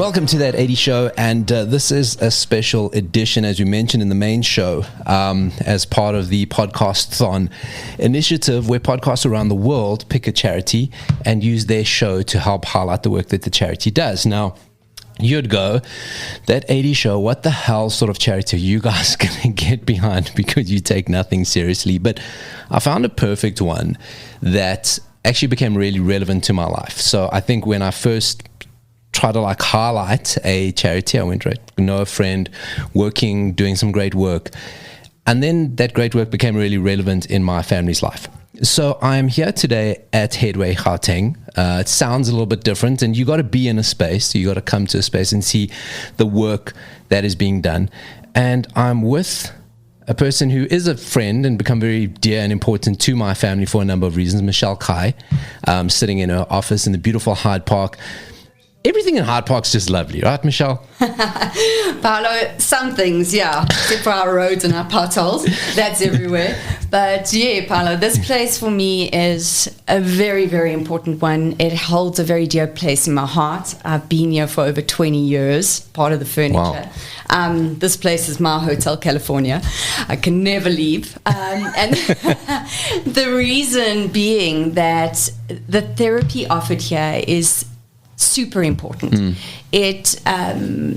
Welcome to That 80 Show, and this is a special edition, as we mentioned in the main show, as part of the Podcast-thon initiative, where podcasts around the world pick a charity and use their show to help highlight the work that the charity does. Now, you'd go, That 80 Show, what the hell sort of charity are you guys going to get behind, because you take nothing seriously? But I found a perfect one that actually became really relevant to my life. So I think when I first try to highlight a charity, I went right, know a friend working, doing some great work, and then that great work became really relevant in my family's life. So I'm here today at Headway, Gauteng. It sounds a little bit different, and you got to be in a space, so you got to come to a space and see the work that is being done. And I'm with a person who is a friend and become very dear and important to my family for a number of reasons, Michelle Kai, sitting in her office in the beautiful Hyde Park. Everything in Hyde Park's just lovely, right, Michelle? Paolo, some things, yeah, except for our roads and our potholes. That's everywhere. But yeah, Paolo, this place for me is a very, very important one. It holds a very dear place in my heart. I've been here for over 20 years, part of the furniture. Wow. This place is my Hotel California. I can never leave. And the reason being that the therapy offered here is super important. It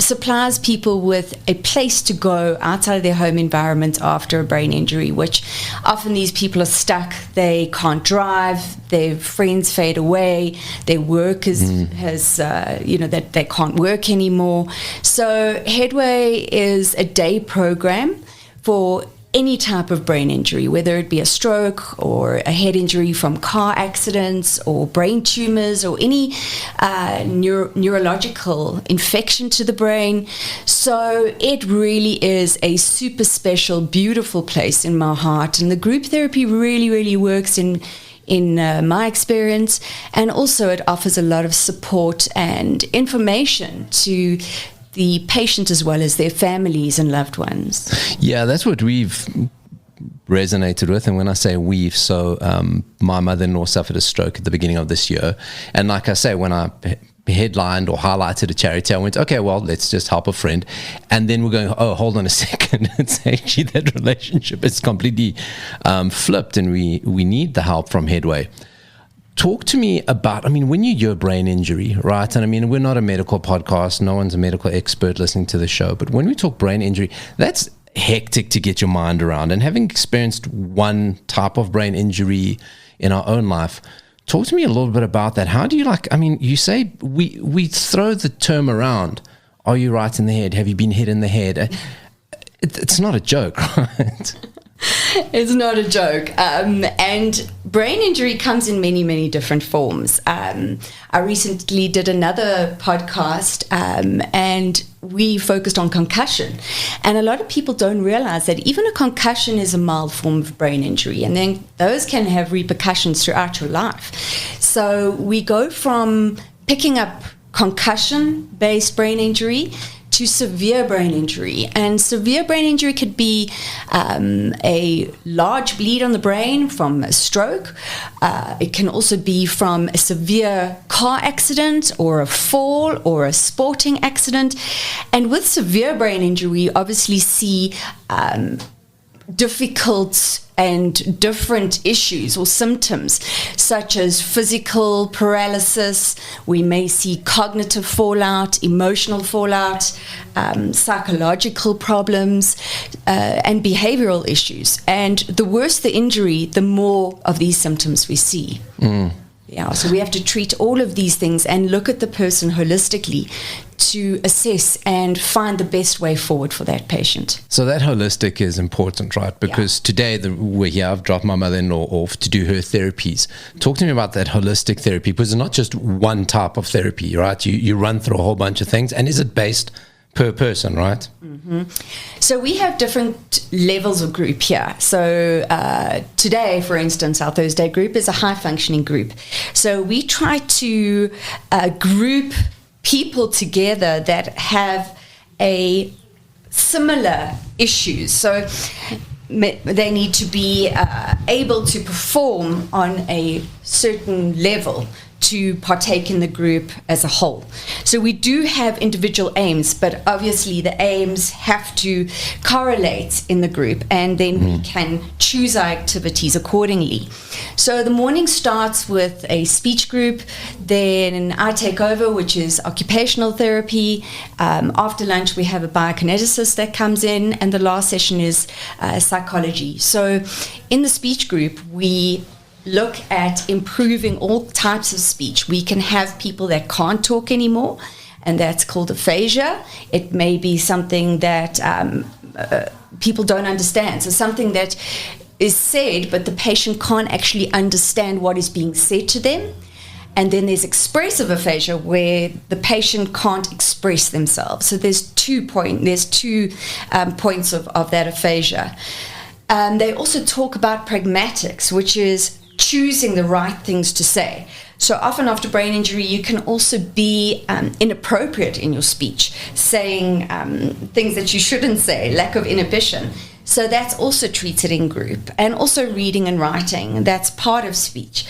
supplies people with a place to go outside of their home environment after a brain injury, which often these people are stuck. They can't drive, their friends fade away, their work has that they can't work anymore. So Headway is a day program for any type of brain injury, whether it be a stroke or a head injury from car accidents or brain tumors or any neurological infection to the brain. So it really is a super special, beautiful place in my heart. And the group therapy really, really works in my experience. And also it offers a lot of support and information to the patient as well as their families and loved ones. Yeah, that's what we've resonated with. And when I say we've, so my mother-in-law suffered a stroke at the beginning of this year. And like I say, when I headlined or highlighted a charity, I went, okay, well, let's just help a friend. And then we're going, oh, hold on a second. It's actually that relationship is completely flipped, and we need the help from Headway. Talk to me about, when you hear brain injury, right? And we're not a medical podcast. No one's a medical expert listening to the show. But when we talk brain injury, that's hectic to get your mind around. And having experienced one type of brain injury in our own life, talk to me a little bit about that. How do you you say we throw the term around. Are you right in the head? Have you been hit in the head? It's not a joke, right? It's not a joke. And brain injury comes in many, many different forms. I recently did another podcast and we focused on concussion. And a lot of people don't realize that even a concussion is a mild form of brain injury. And then those can have repercussions throughout your life. So we go from picking up concussion-based brain injury to severe brain injury. And severe brain injury could be a large bleed on the brain from a stroke. It can also be from a severe car accident or a fall or a sporting accident. And with severe brain injury, we obviously see difficult and different issues or symptoms, such as physical paralysis. We may see cognitive fallout, emotional fallout, psychological problems, and behavioral issues. And the worse the injury, the more of these symptoms we see. Yeah, so we have to treat all of these things and look at the person holistically to assess and find the best way forward for that patient. So that holistic is important, right? Because today we're here, I've dropped my mother-in-law off to do her therapies. Talk to me about that holistic therapy, because it's not just one type of therapy, right? You run through a whole bunch of things. And is it based per person, right? Mm-hmm. So we have different levels of group here. So today, for instance, our Thursday group is a high-functioning group. So we try to group people together that have a similar issues. So they need to be able to perform on a certain level to partake in the group as a whole. So we do have individual aims, but obviously the aims have to correlate in the group, and then we can choose our activities accordingly. So the morning starts with a speech group, then I take over, which is occupational therapy. After lunch we have a biokineticist that comes in, and the last session is psychology. So in the speech group we look at improving all types of speech. We can have people that can't talk anymore, and that's called aphasia. It may be something that people don't understand. So something that is said, but the patient can't actually understand what is being said to them. And then there's expressive aphasia, where the patient can't express themselves. So there's 2 points of that aphasia. They also talk about pragmatics, which is choosing the right things to say. So often after brain injury, you can also be inappropriate in your speech, saying things that you shouldn't say, lack of inhibition. So that's also treated in group. And also reading and writing, that's part of speech.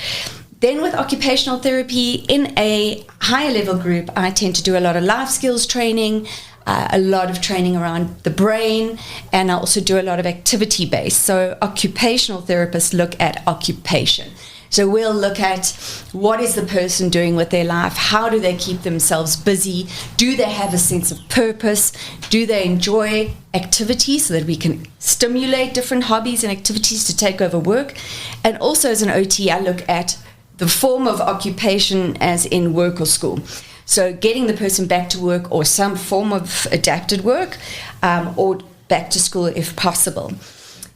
Then with occupational therapy, in a higher level group, I tend to do a lot of life skills training, a lot of training around the brain, and I also do a lot of activity based. So occupational therapists look at occupation. So we'll look at what is the person doing with their life, how do they keep themselves busy, do they have a sense of purpose, do they enjoy activities, so that we can stimulate different hobbies and activities to take over work. And also as an OT, I look at the form of occupation as in work or school. So getting the person back to work or some form of adapted work, or back to school if possible.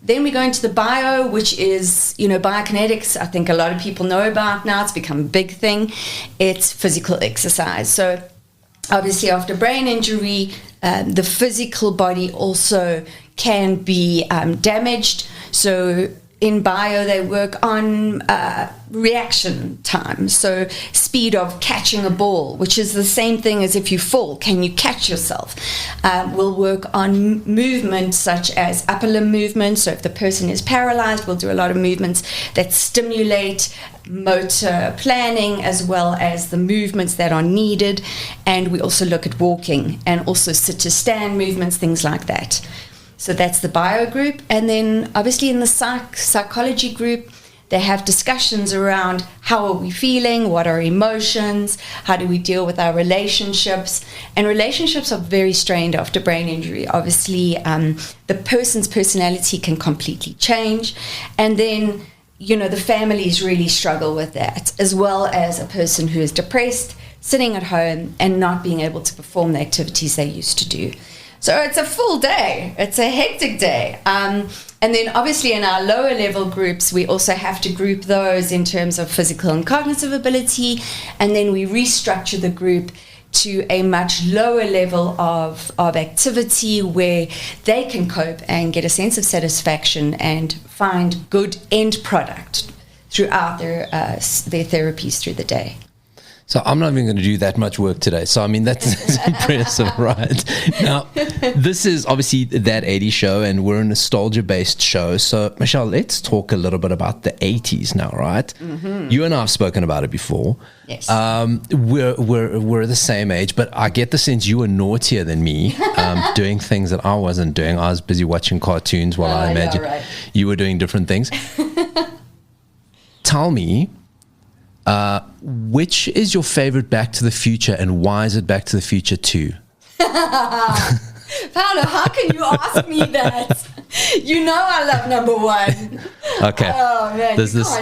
Then we go into the bio, which is, biokinetics. I think a lot of people know about now. It's become a big thing. It's physical exercise. So obviously after brain injury, the physical body also can be damaged. So in bio, they work on reaction time, so speed of catching a ball, which is the same thing as if you fall. Can you catch yourself? We'll work on movement, such as upper limb movement. So if the person is paralyzed, we'll do a lot of movements that stimulate motor planning as well as the movements that are needed. And we also look at walking and also sit to stand movements, things like that. So that's the bio group. And then obviously in the psychology group, they have discussions around how are we feeling, what are emotions, how do we deal with our relationships. And relationships are very strained after brain injury. Obviously, the person's personality can completely change. And then, the families really struggle with that, as well as a person who is depressed, sitting at home and not being able to perform the activities they used to do. So it's a full day. It's a hectic day. And then obviously in our lower level groups, we also have to group those in terms of physical and cognitive ability. And then we restructure the group to a much lower level of activity where they can cope and get a sense of satisfaction and find good end product throughout their therapies through the day. So I'm not even going to do that much work today. So, that's impressive, right? Now, this is obviously That 80s Show, and we're a nostalgia-based show. So, Michelle, let's talk a little bit about the 80s now, right? Mm-hmm. You and I have spoken about it before. Yes. We're the same age, but I get the sense you were naughtier than me, doing things that I wasn't doing. I was busy watching cartoons while I imagine you were doing different things. Tell me, which is your favorite Back to the Future, and why is it Back to the Future 2? Paolo, how can you ask me that? I love number one. Okay. Oh man,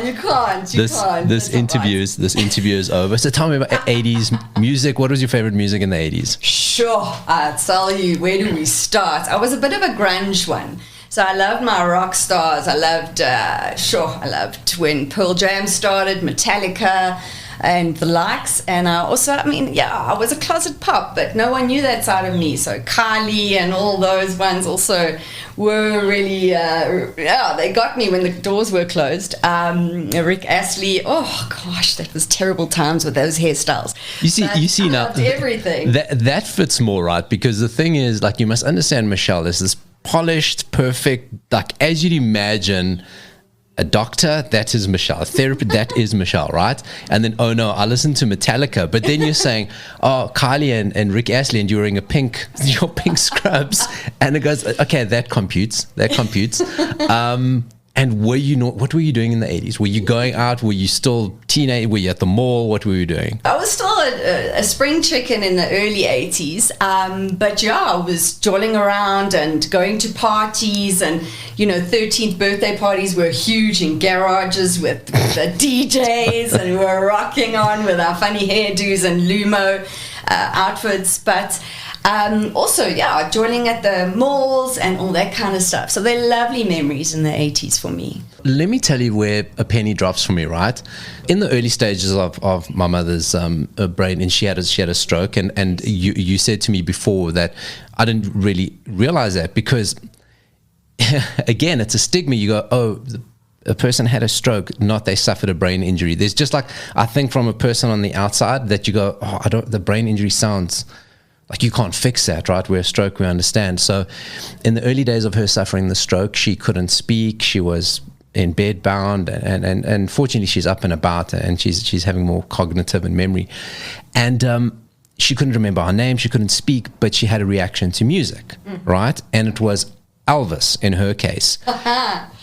you can't. This interview is over. So tell me about 80s music. What was your favorite music in the 80s? Sure, I'll tell you. Where do we start? I was a bit of a grunge one. So I loved my rock stars. I loved when Pearl Jam started, Metallica, and the likes. And I also, I was a closet pop, but no one knew that side of me. So Kylie and all those ones also were really, they got me when the doors were closed. Rick Astley, oh gosh, that was terrible times with those hairstyles. You see now, everything. That fits more, right? Because the thing is, you must understand, Michelle, is this polished, perfect, as you'd imagine a doctor, that is Michelle. A therapist, that is Michelle, right? And then, oh no, I listen to Metallica. But then you're saying, oh, Kylie and Rick Astley, and you're wearing your pink scrubs. And it goes, okay, that computes. And what were you doing in the 80s? Were you going out? Were you still teenage? Were you at the mall? What were you doing? I was still a spring chicken in the early 80s. But yeah, I was jolling around and going to parties, and, 13th birthday parties were huge in garages with the DJs, and we were rocking on with our funny hairdos and Lumo outfits. But also, yeah, joining at the malls and all that kind of stuff. So they're lovely memories in the 80s for me. Let me tell you where a penny drops for me, right? In the early stages of my mother's brain, and she had a stroke, and you said to me before that I didn't really realize that, because, again, it's a stigma. You go, oh, a person had a stroke, not they suffered a brain injury. There's just like, I think from a person on the outside that you go, oh, the brain injury sounds like you can't fix that, right? Where a stroke, we understand. So in the early days of her suffering the stroke, she couldn't speak. She was in bed bound, and fortunately she's up and about, and she's having more cognitive and memory. And she couldn't remember her name. She couldn't speak, but she had a reaction to music, right? And it was Elvis in her case.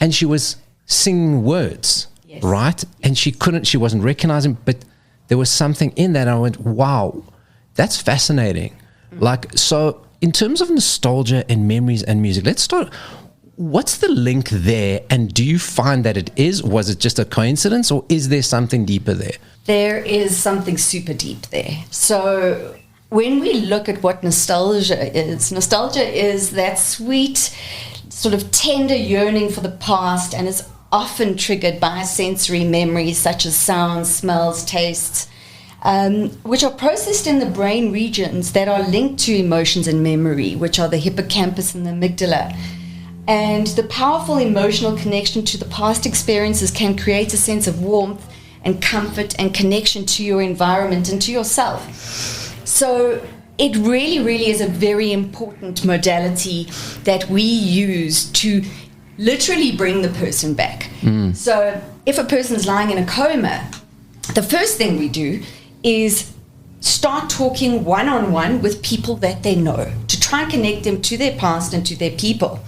And she was singing words, yes, right? And she wasn't recognizing, but there was something in that. I went, wow, that's fascinating. Like, so in terms of nostalgia and memories and music, let's start. What's the link there? And do you find that was it just a coincidence, or is there something deeper there? There is something super deep there. So when we look at what nostalgia is that sweet, sort of tender yearning for the past, and is often triggered by sensory memories such as sounds, smells, tastes, which are processed in the brain regions that are linked to emotions and memory, which are the hippocampus and the amygdala. And the powerful emotional connection to the past experiences can create a sense of warmth and comfort and connection to your environment and to yourself. So it really, really is a very important modality that we use to literally bring the person back. So if a person's lying in a coma, the first thing we do is start talking one-on-one with people that they know to try and connect them to their past and to their people,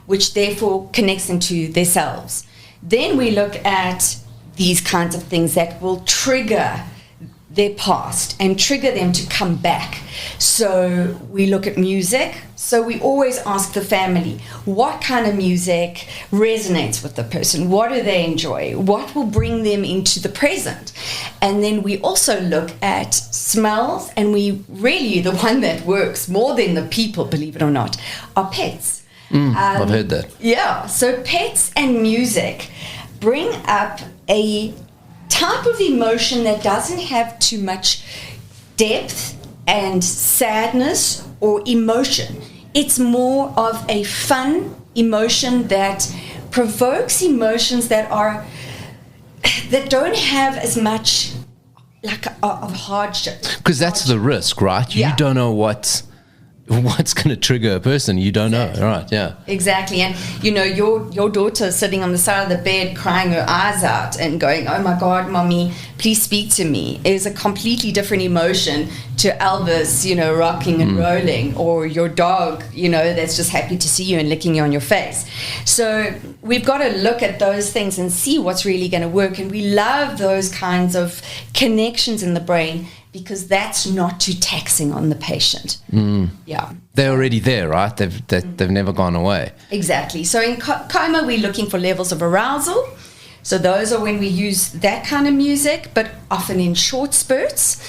which therefore connects them to themselves. Then we look at these kinds of things that will trigger their past and trigger them to come back. So we look at music. So we always ask the family, what kind of music resonates with the person? What do they enjoy? What will bring them into the present? And then we also look at smells, and we really, the one that works more than the people, believe it or not, are pets. I've heard that. Yeah, so pets and music bring up a type of emotion that doesn't have too much depth and sadness or emotion. It's more of a fun emotion that provokes emotions that don't have as much of hardship. Because that's the risk, right? Yeah. You don't know what's going to trigger a person. You don't know, right? Yeah, exactly. And your daughter sitting on the side of the bed crying her eyes out and going, oh my God, mommy, please speak to me, is a completely different emotion to Elvis, rocking and rolling, or your dog, that's just happy to see you and licking you on your face. So we've got to look at those things and see what's really going to work. And we love those kinds of connections in the brain, because that's not too taxing on the patient. Yeah, they're already there, right? They've never gone away. Exactly. So in coma, we're looking for levels of arousal. So those are when we use that kind of music, but often in short spurts,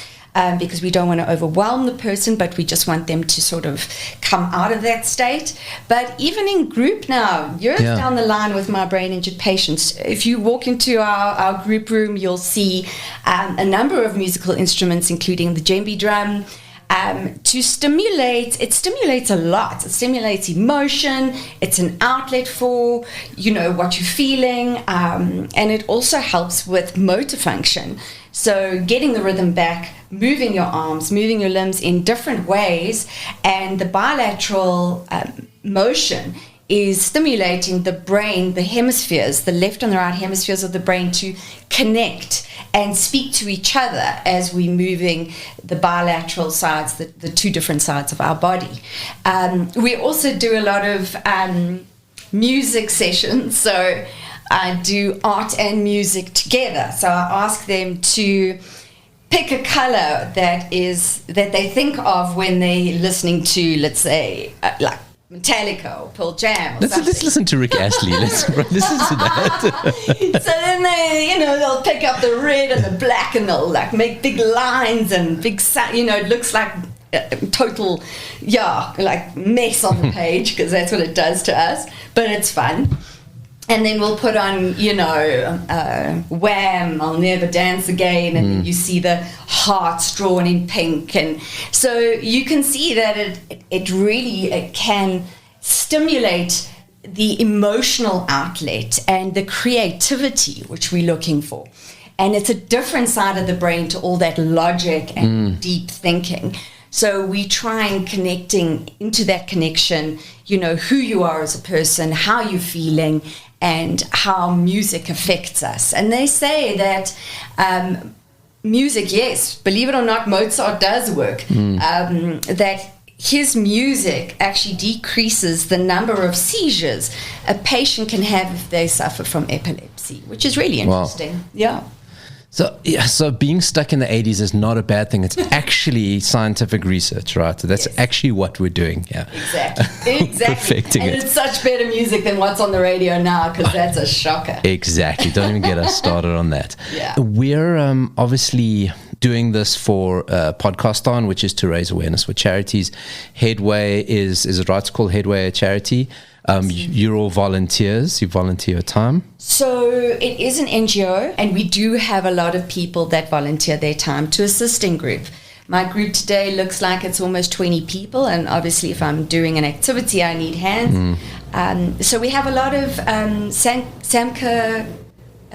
because we don't want to overwhelm the person, but we just want them to sort of come out of that state. But even in group now, years down the line with my brain injured patients, if you walk into our group room, you'll see a number of musical instruments, including the djembe drum, to stimulate. It stimulates a lot. It stimulates emotion. It's an outlet for, what you're feeling. And it also helps with motor function. So getting the rhythm back, moving your arms, moving your limbs in different ways, and the bilateral motion is stimulating the brain, the hemispheres, the left and the right hemispheres of the brain to connect and speak to each other as we're moving the bilateral sides, the two different sides of our body. We also do a lot of music sessions, so I do art and music together. So I ask them to pick a color that they think of when they're listening to, let's say, like Metallica or Pearl Jam. Let's listen to Rick Astley. Let's listen to that. So then they'll pick up the red and the black, and they'll like make big lines and big, it looks like total, like mess on the page, because that's what it does to us. But it's fun. And then we'll put on, Wham! I'll Never Dance Again, and then you see the hearts drawn in pink, and so you can see that it really can stimulate the emotional outlet and the creativity which we're looking for. And it's a different side of the brain to all that logic and deep thinking. So we try and connecting into that connection, who you are as a person, how you're feeling, and how music affects us. And they say that music, yes, believe it or not, Mozart does work, that his music actually decreases the number of seizures a patient can have if they suffer from epilepsy, which is really interesting. Wow. Yeah. So being stuck in the 80s is not a bad thing. It's actually scientific research, right? So that's actually what we're doing. Yeah, exactly. Perfecting and it's such better music than what's on the radio now, because that's a shocker. Exactly. Don't even get us started on that. Yeah. We're obviously doing this for Podcast-On, which is to raise awareness for charities. Headway is it right to call Headway a charity? You're all volunteers. You volunteer your time. So it is an NGO, and we do have a lot of people that volunteer their time to assist in group. My group today looks like it's almost 20 people, and obviously if I'm doing an activity, I need hands. So we have a lot of SAMCA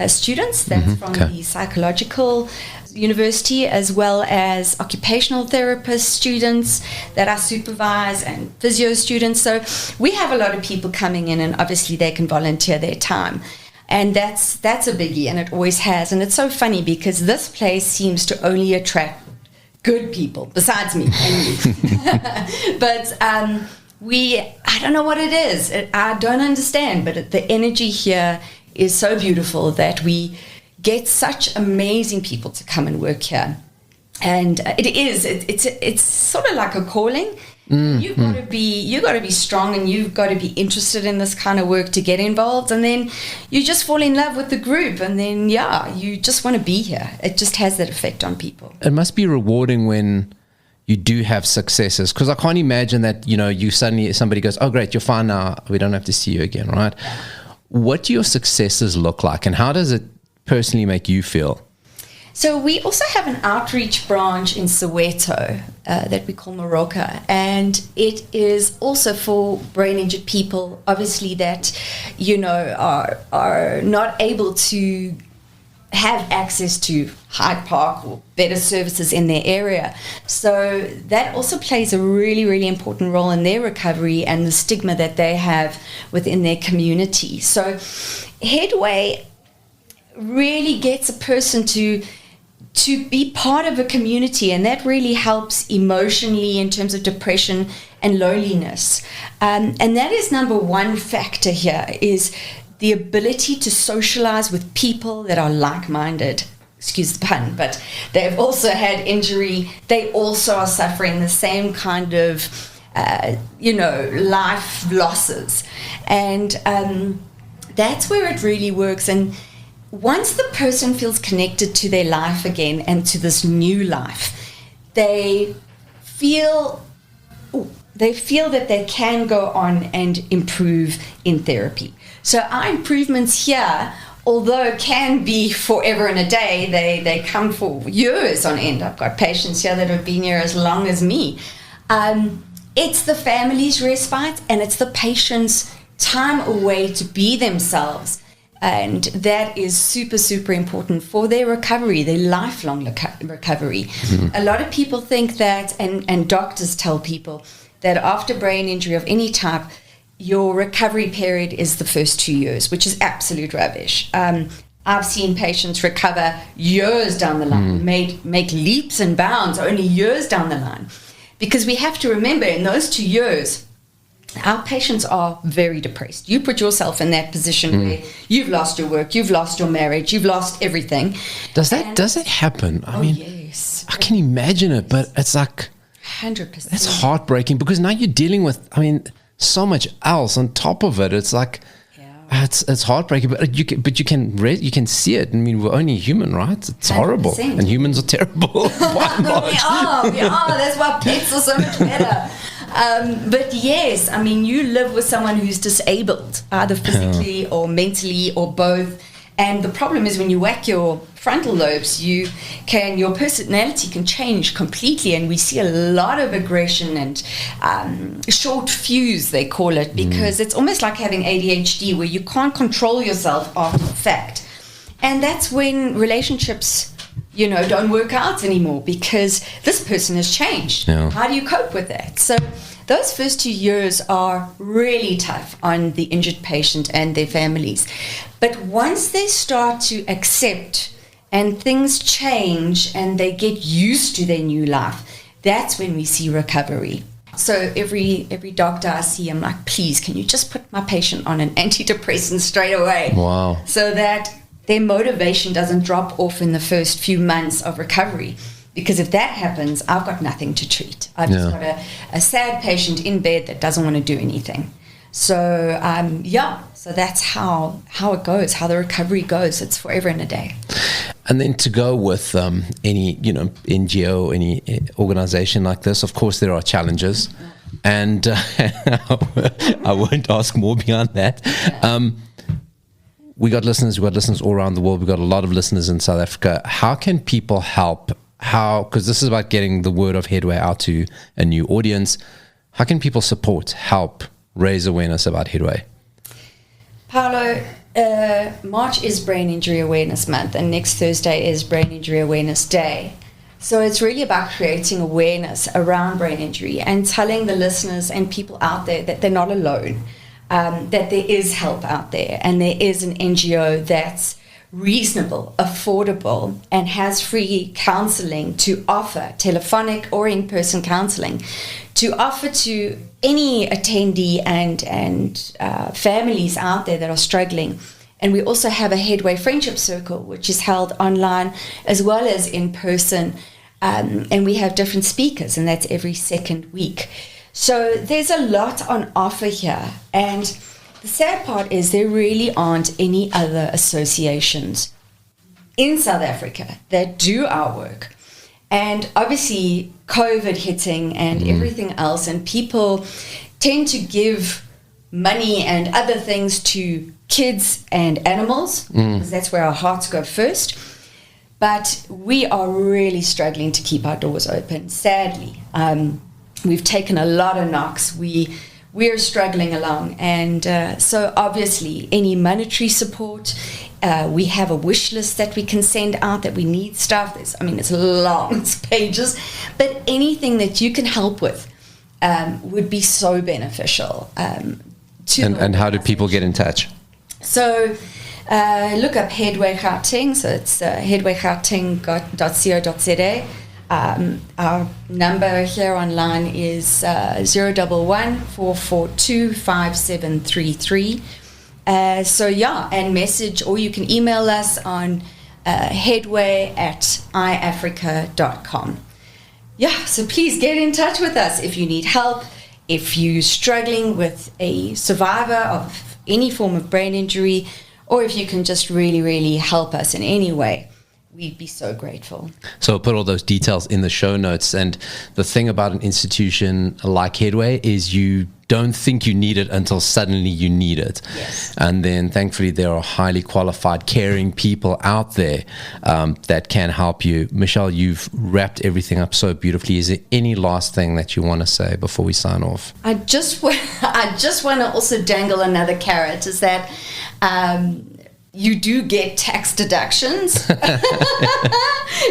students, that's from the psychological university, as well as occupational therapist students that I supervise, and physio students. So we have a lot of people coming in, and obviously they can volunteer their time. And that's a biggie, and it always has. And it's so funny because this place seems to only attract good people, besides me and you. But I don't know what it is. I don't understand, but the energy here is so beautiful that we get such amazing people to come and work here. And it's sort of like a calling. You've got to be strong, and you've got to be interested in this kind of work to get involved, and then you just fall in love with the group, and then you just want to be here. It just has that effect on people. It must be rewarding when you do have successes, because I can't imagine that you suddenly, somebody goes, oh great, you're fine now, we don't have to see you again, right? What do your successes look like, and how does it personally make you feel? So we also have an outreach branch in Soweto that we call Moroka, and it is also for brain injured people, obviously, that are not able to have access to Hyde Park or better services in their area. So that also plays a really, really important role in their recovery and the stigma that they have within their community. So Headway really gets a person to be part of a community, and that really helps emotionally in terms of depression and loneliness. And that is number one factor here, is the ability to socialize with people that are like-minded. Excuse the pun, but they've also had injury. They also are suffering the same kind of, life losses. And that's where it really works. And once the person feels connected to their life again and to this new life, they feel that they can go on and improve in therapy. So our improvements here, although can be forever and a day, they come for years on end. I've got patients here that have been here as long as me. It's the family's respite, and it's the patient's time away to be themselves. And that is super, super important for their recovery, their lifelong recovery. Mm-hmm. A lot of people think that, and doctors tell people, that after brain injury of any type, your recovery period is the first 2 years, which is absolute rubbish. I've seen patients recover years down the line, make leaps and bounds only years down the line. Because we have to remember, in those 2 years, our patients are very depressed. You put yourself in that position where you've lost your work, you've lost your marriage, you've lost everything. Does that happen? I mean, yes. I can imagine it, but it's like 100%. it's heartbreaking because now you're dealing with, I mean, so much else on top of it. It's like, it's heartbreaking, but you can see it. I mean, we're only human, right? It's 100%. Horrible, and humans are terrible. we are. That's why pets are so much better. But yes, I mean, you live with someone who's disabled, either physically or mentally or both. And the problem is when you whack your frontal lobes, your personality can change completely. And we see a lot of aggression and short fuse, they call it, because it's almost like having ADHD where you can't control yourself after the fact. And that's when relationships, don't work out anymore because this person has changed. Yeah. How do you cope with that? So those first 2 years are really tough on the injured patient and their families. But once they start to accept and things change and they get used to their new life, that's when we see recovery. So every doctor I see, I'm like, please, can you just put my patient on an antidepressant straight away? Wow. So that their motivation doesn't drop off in the first few months of recovery. Because if that happens, I've got nothing to treat. I've just got a sad patient in bed that doesn't want to do anything. So, so that's how it goes, how the recovery goes. It's forever and a day. And then to go with any, NGO, any organization like this, of course, there are challenges. And I won't ask more beyond that. We got listeners all around the world. We got a lot of listeners in South Africa. How can people help? Because this is about getting the word of Headway out to a new audience. How can people help raise awareness about Headway? Paolo, March is Brain Injury Awareness Month, and next Thursday is Brain Injury Awareness Day. So it's really about creating awareness around brain injury and telling the listeners and people out there that they're not alone, that there is help out there, and there is an NGO that's reasonable, affordable, and has free counseling to offer, telephonic or in-person counseling, to offer to any attendee and families out there that are struggling. And we also have a Headway Friendship Circle, which is held online as well as in person. And we have different speakers, and that's every second week. So there's a lot on offer here. And the sad part is there really aren't any other associations in South Africa that do our work. And obviously COVID hitting and everything else, and people tend to give money and other things to kids and animals, because that's where our hearts go first. But we are really struggling to keep our doors open, sadly. We've taken a lot of knocks. We're struggling along, and so obviously any monetary support, we have a wish list that we can send out that we need stuff. It's long, it's pages, but anything that you can help with would be so beneficial. And how do people get in touch? So look up Headway Gauteng, so it's headwaygauteng.co.za. Our number here online is 011-442-5733. And message, or you can email us on headway@iafrica.com. So please get in touch with us if you need help, if you're struggling with a survivor of any form of brain injury, or if you can just really, really help us in any way. We'd be so grateful. So I'll put all those details in the show notes. And the thing about an institution like Headway is you don't think you need it until suddenly you need it. Yes. And then thankfully there are highly qualified, caring people out there that can help you. Michelle, you've wrapped everything up so beautifully. Is there any last thing that you want to say before we sign off? I just want to also dangle another carrot, is that you do get tax deductions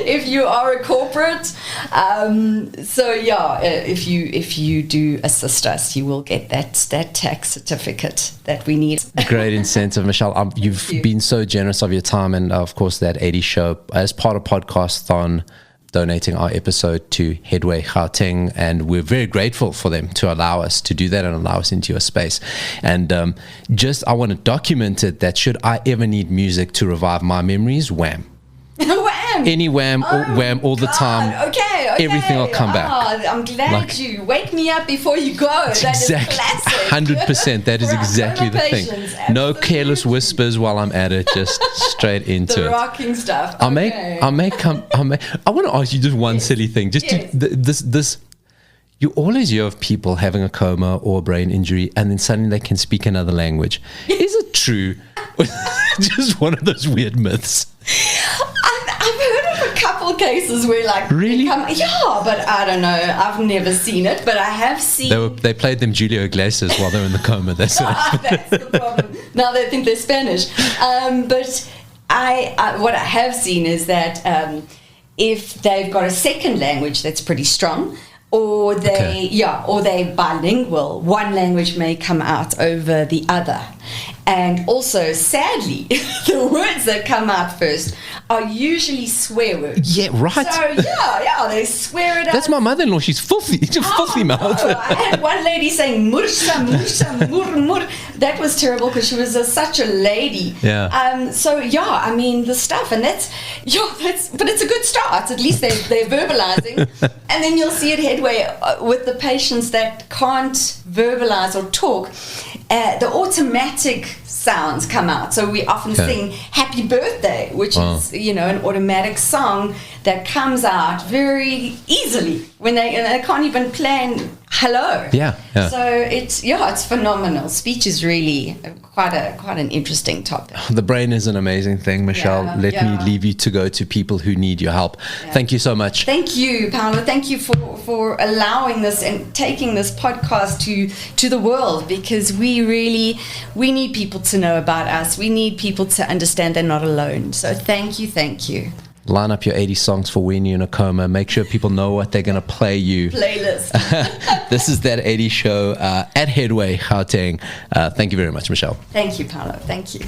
if you are a corporate. So yeah, if you do assist us, you will get that tax certificate that we need. Great incentive, Michelle. You've been so generous of your time, and of course that 80 show as part of Podcast-thon, donating our episode to Headway Gauteng, and we're very grateful for them to allow us to do that and allow us into your space. And I want to document it that should I ever need music to revive my memories, wham. Wham! Any wham, or wham all the time. Okay. Everything will come back. I'm glad you wake me up before you go. Exactly. That is classic. 100%. That is exactly the thing. No careless whispers while I'm at it. Just straight into the it. rocking stuff. I want to ask you just one silly thing. Just this. You always hear of people having a coma or a brain injury, and then suddenly they can speak another language. Is it true? Just one of those weird myths. I've heard of a couple cases where, like, really? But I don't know. I've never seen it, but I have seen. They played them Julio Iglesias while they're in the coma. That's the problem. Now they think they're Spanish. But what I have seen is that if they've got a second language that's pretty strong, or they're bilingual, one language may come out over the other. And also, sadly, the words that come out first are usually swear words. Yeah, right. So, they swear it out. That's my mother-in-law. She's filthy. She's filthy mouth. I had one lady saying, mursa, mur. That was terrible because she was such a lady. Yeah. I mean, the stuff. And but it's a good start. At least they're verbalizing. And then you'll see at Headway with the patients that can't verbalize or talk, the automatic sounds come out. So we often sing Happy Birthday, which is, an automatic song that comes out very easily when they can't even plan hello. Yeah. So it's phenomenal. Speech is really quite an interesting topic. The brain is an amazing thing, Michelle. Let me leave you to go to people who need your help. Thank you so much. Thank you, Paolo. Thank you for allowing this and taking this podcast to the world, because we need people to know about us. We need people to understand they're not alone. So thank you. Line up your 80 songs for when you're in a coma. Make sure people know what they're going to play you. Playlist. This is That 80 Show at Headway Gauteng. Thank you very much, Michelle. Thank you, Paolo. Thank you.